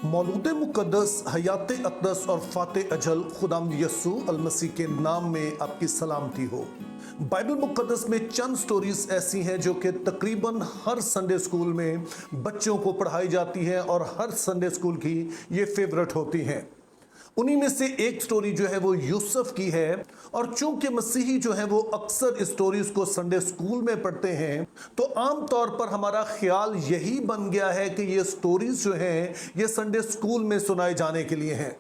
मौलूद मुक़द्दस हयात अक़दस और फ़ाते अजल खुदाम यसू अलमसीह के नाम में आपकी सलामती हो। बाइबल मुक़द्दस में चंद स्टोरीज ऐसी हैं जो कि तकरीबन हर संडे स्कूल में बच्चों को पढ़ाई जाती हैं और हर संडे स्कूल की ये फेवरेट होती हैं। उन्हीं में से एक स्टोरी जो है वो यूसुफ की है, और चूंकि मसीही जो है वो अक्सर इस स्टोरीज को संडे स्कूल में पढ़ते हैं, तो आम तौर पर हमारा ख्याल यही बन गया है कि ये स्टोरीज जो हैं ये संडे स्कूल में सुनाए जाने के लिए हैं।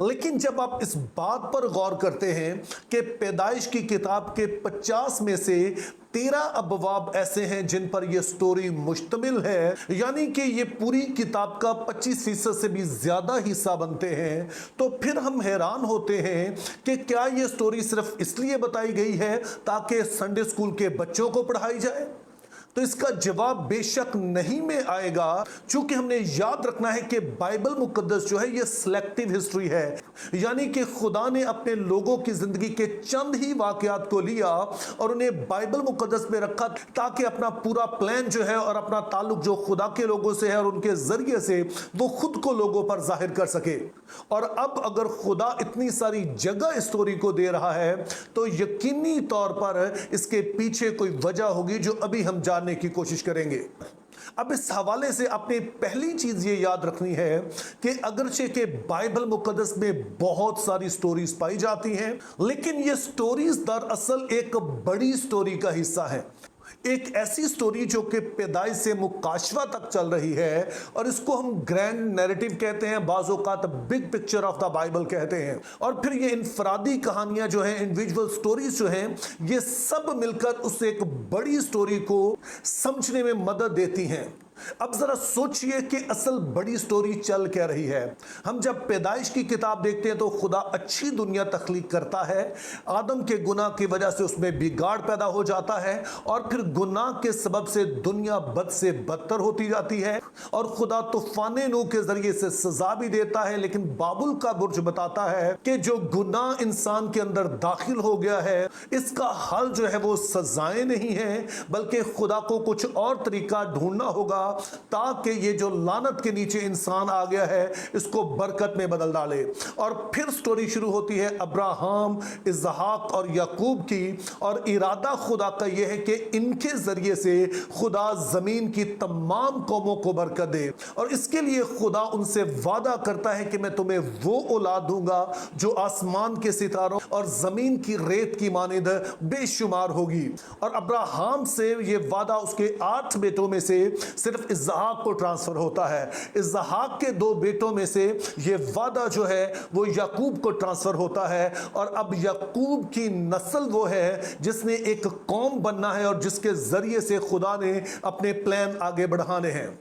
लेकिन जब आप इस बात पर गौर करते हैं कि पैदाइश की किताब के 50 में से 13 अबवाब ऐसे हैं जिन पर यह स्टोरी मुश्तमिल है, यानी कि ये पूरी किताब का 25% से भी ज्यादा हिस्सा बनते हैं, तो फिर हम हैरान होते हैं कि क्या यह स्टोरी सिर्फ इसलिए बताई गई है ताकि संडे स्कूल के बच्चों को पढ़ाई जाए? तो इसका जवाब बेशक नहीं में आएगा, चूंकि हमने याद रखना है कि बाइबल मुकद्दस जो है ये सिलेक्टिव हिस्ट्री है, यानी कि खुदा ने अपने लोगों की जिंदगी के चंद ही वाकयात को लिया और उन्हें बाइबल मुकद्दस में रखा ताकि अपना पूरा प्लान जो है और अपना ताल्लुक जो खुदा के लोगों से है और उनके जरिए से वो खुद को लोगों पर जाहिर कर सके। और अब अगर खुदा इतनी सारी जगह स्टोरी को दे रहा है तो यकीनी तौर पर इसके पीछे कोई वजह होगी जो अभी हम जानने की कोशिश करेंगे। अब इस हवाले से अपनी पहली चीज ये याद रखनी है कि अगरचे के बाइबल मुकद्दस में बहुत सारी स्टोरीज पाई जाती हैं, लेकिन ये स्टोरीज दरअसल एक बड़ी स्टोरी का हिस्सा है। एक ऐसी स्टोरी जो कि पैदाइश से मुकाशवा तक चल रही है, और इसको हम ग्रैंड नैरेटिव कहते हैं, बाज़-औक़ात big picture of the Bible कहते हैं। और फिर ये इनफरादी कहानियां जो हैं, इंडिविजुअल स्टोरीज जो हैं, ये सब मिलकर उस एक बड़ी स्टोरी को समझने में मदद देती हैं। अब जरा सोचिए कि असल बड़ी स्टोरी चल क्या रही है। हम जब पैदाइश की किताब देखते हैं तो खुदा अच्छी दुनिया तख्लीक करता है, आदम के गुनाह की वजह से उसमें बिगाड़ पैदा हो जाता है, और फिर गुनाह के सबब से दुनिया बद से बदतर होती जाती है, और खुदा तूफान नूह के जरिए से सजा भी देता है। लेकिन बाबुल का बुर्ज बताता है कि जो गुनाह इंसान के अंदर दाखिल हो गया है, इसका हल जो है वो सजाएं नहीं है, बल्कि खुदा को कुछ और तरीका ढूंढना होगा ताकि ये जो लानत के नीचे इंसान आ गया है इसको बरकत में बदल डाले। और फिर स्टोरी शुरू होती है अब्राहम, इसहाक और याकूब की, और इरादा खुदा का यह है कि इनके जरिए से खुदा जमीन की तमाम कौमों को बरकत दे। और इसके लिए खुदा उनसे वादा करता है कि मैं तुम्हें वो औलाद दूंगा जो आसमान के सितारों और जमीन की रेत की मानिंद बेशुमार होगी। और अब्राहम से ये वादा उसके 8 बेटों में से सिर्फ इसहाक को ट्रांसफर होता है। इसहाक के 2 बेटों में से ये वादा जो है वो याकूब को ट्रांसफर होता है, और अब याकूब की नस्ल वो है जिसने एक कौम बनना है और जिसके जरिए से खुदा ने अपने प्लान आगे बढ़ाने हैं।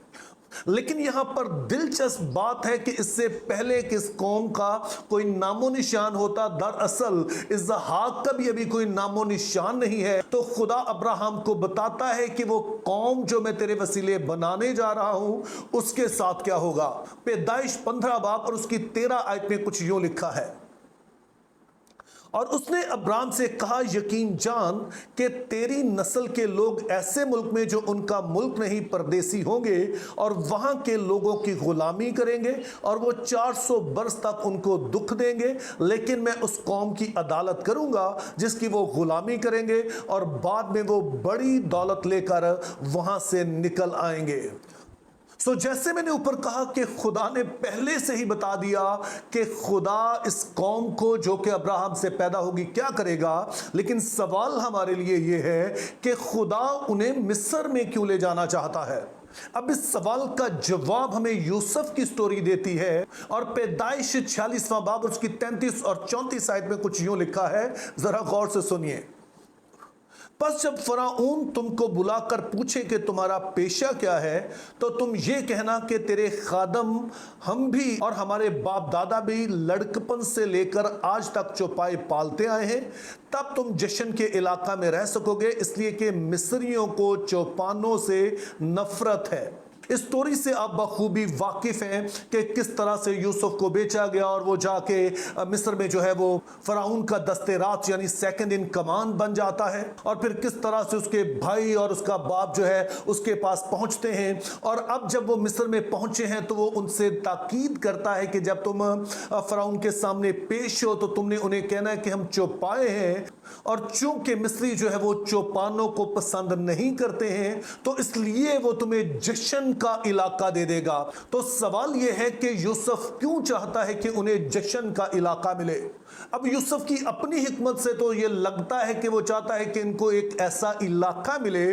लेकिन यहां पर दिलचस्प बात है कि इससे पहले कि इस कौम का कोई नामो निशान होता, दरअसल इसहाक का भी अभी कोई नामो निशान नहीं है, तो खुदा अब्राहम को बताता है कि वो कौम जो मैं तेरे वसीले बनाने जा रहा हूं उसके साथ क्या होगा। पैदाइश 15 बाब और उसकी 13 आयत में कुछ यूं लिखा है, और उसने अब्राम से कहा, यकीन जान कि तेरी नस्ल के लोग ऐसे मुल्क में जो उनका मुल्क नहीं परदेसी होंगे, और वहां के लोगों की गुलामी करेंगे, और वो 400 बरस तक उनको दुख देंगे, लेकिन मैं उस कौम की अदालत करूंगा जिसकी वो गुलामी करेंगे, और बाद में वो बड़ी दौलत लेकर वहां से निकल आएंगे। जैसे मैंने ऊपर कहा कि खुदा ने पहले से ही बता दिया कि खुदा इस कौम को जो कि अब्राहम से पैदा होगी क्या करेगा, लेकिन सवाल हमारे लिए यह है कि खुदा उन्हें मिस्र में क्यों ले जाना चाहता है। अब इस सवाल का जवाब हमें यूसुफ की स्टोरी देती है, और पैदाइश 46वां बाब उसकी 33 और 34 आयत में कुछ यूं लिखा है, जरा गौर से सुनिए। बस जब फराऊन तुमको बुलाकर पूछे कि तुम्हारा पेशा क्या है, तो तुम ये कहना कि तेरे खादम हम भी और हमारे बाप दादा भी लड़कपन से लेकर आज तक चौपाई पालते आए हैं, तब तुम जश्न के इलाका में रह सकोगे, इसलिए कि मिस्रियों को चौपानों से नफरत है। इस स्टोरी से आप बखूबी वाकिफ हैं कि किस तरह से यूसुफ को बेचा गया और वो जाके मिस्र में जो है वो फराउन का दस्ते रात यानी सेकंड इन कमांड बन जाता है, और फिर किस तरह से उसके भाई और उसका बाप जो है उसके पास पहुंचते हैं। और अब जब वो मिस्र में पहुंचे हैं तो वो उनसे ताकीद करता है कि जब तुम फराउन के सामने पेश हो तो तुमने उन्हें कहना है कि हम चौपाए हैं, और चूंकि मिस्री जो है वो चौपानों को पसंद नहीं करते हैं तो इसलिए वो तुम्हें जश्न का इलाका दे देगा। तो सवाल यह है कि यूसुफ क्यों चाहता है कि उन्हें जश्न का इलाका मिले। अब यूसुफ की अपनी हिकमत से तो ये लगता है कि वो चाहता है कि इनको एक ऐसा इलाका मिले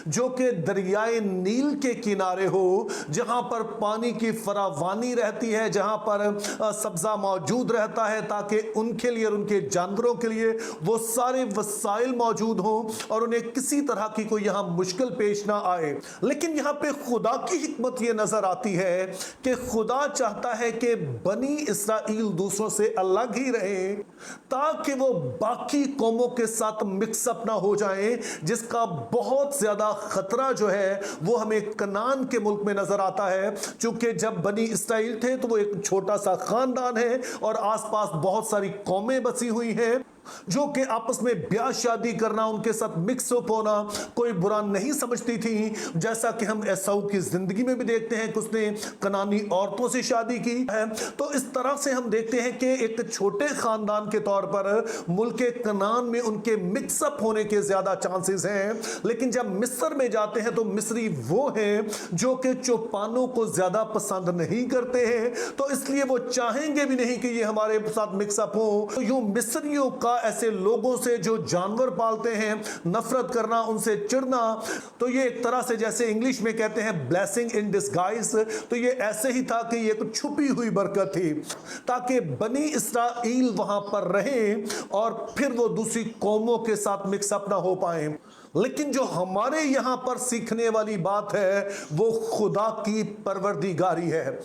जो कि दरियाए नील के किनारे हो, जहां पर पानी की फरावानी रहती है, जहां पर सब्जा मौजूद रहता है, ताकि उनके लिए और उनके जानवरों के लिए वो सारे वसाइल मौजूद हों और उन्हें किसी तरह की कोई यहां मुश्किल पेश ना आए। लेकिन यहां पे खुदा की हिकमत ये नजर आती है कि खुदा चाहता है कि बनी इसराइल दूसरों से अलग ही रहे ताकि वो बाकी कौमों के साथ मिक्सअप ना हो जाएं, जिसका बहुत ज्यादा खतरा जो है वो हमें कनान के मुल्क में नजर आता है। चूंकि जब बनी इसराइल थे तो वो एक छोटा सा खानदान है और आसपास बहुत सारी कौमें बसी हुई हैं जो कि आपस में ब्याह शादी करना, उनके साथ मिक्सअप होना कोई बुरा नहीं समझती थी। जैसा कि हम एसाऊ की जिंदगी में भी देखते हैं कि उसने कनानी औरतों से शादी की है। तो इस तरह से हम देखते हैं कि एक छोटे खानदान के तौर पर मुल्क कनान में उनके मिक्सअप होने के ज्यादा चांसेस हैं। लेकिन जब मिस्र में जाते हैं तो मिस्री वो हैं जो कि चौपानों को ज्यादा पसंद नहीं करते हैं, तो इसलिए वो चाहेंगे भी नहीं कि ये हमारे साथ मिक्सअप हो। तो यूं मिस्रियों का ऐसे लोगों से जो जानवर पालते हैं नफरत करना, उनसे चिढ़ना, तो ये एक तरह से जैसे इंग्लिश में कहते हैं ब्लेसिंग इन डिस्गाइज, तो ये ऐसे ही था कि ये एक छुपी हुई बरकत थी ताकि बनी इसराइल वहां पर रहे और फिर वो दूसरी कौमों के साथ मिक्सअप ना हो पाए। लेकिन जो हमारे यहां पर सीखने वाली बात है वो खुदा की परवरदिगारी है।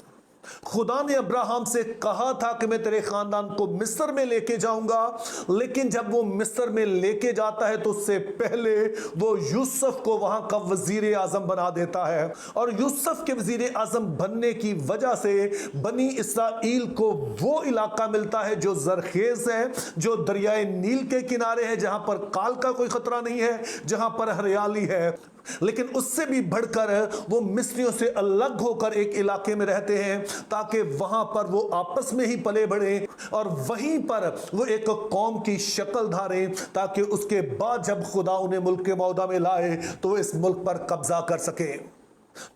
खुदा ने अब्राहम से कहा था कि मैं तेरे खानदान को मिस्र में लेके जाऊंगा, लेकिन जब वो मिस्र में लेके जाता है तो उससे पहले वो यूसुफ को वहां का वजीर आजम बना देता है, और यूसुफ के वजीर आजम बनने की वजह से बनी इसराइल को वो इलाका मिलता है जो जरखेज है, जो दरियाए नील के किनारे है, जहां पर काल का कोई खतरा नहीं है, जहां पर हरियाली है। लेकिन उससे भी बढ़कर वो मिस्रियों से अलग होकर एक इलाके में रहते हैं ताकि वहां पर वो आपस में ही पले बढ़े और वहीं पर वो एक कौम की शक्ल धारे, ताकि उसके बाद जब खुदा उन्हें मुल्क के मौदा में लाए तो वो इस मुल्क पर कब्जा कर सके।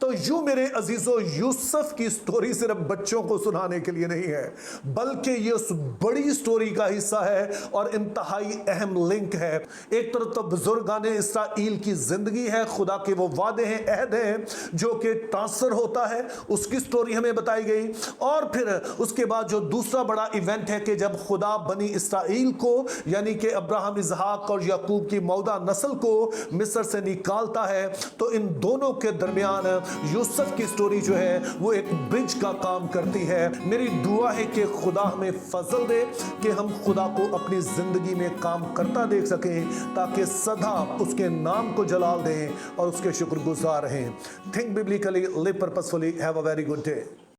तो यूं मेरे अजीजों, यूसुफ की स्टोरी सिर्फ बच्चों को सुनाने के लिए नहीं है, बल्कि ये उस बड़ी स्टोरी का हिस्सा है और इंतहाई अहम लिंक है। एक तरफ तो बुजुर्गाने इसराइल की जिंदगी है, खुदा के वो वादे हैं, अहद हैं जो कि ट्रांसफर होता है, उसकी स्टोरी हमें बताई गई। और फिर उसके बाद जो दूसरा बड़ा इवेंट है कि जब खुदा बनी इसराइल को यानी कि अब्राहम, इसहाक और याकूब की मौदा नस्ल को मिस्र से निकालता है, तो इन दोनों के दरमियान यूसुफ की स्टोरी जो है वो एक ब्रिज का काम करती है। मेरी दुआ है कि खुदा हमें फजल दे कि हम खुदा को अपनी जिंदगी में काम करता देख सकें, ताकि सदा उसके नाम को जलाल दें और उसके शुक्रगुजार रहें। Think biblically, live purposefully, have a very good day.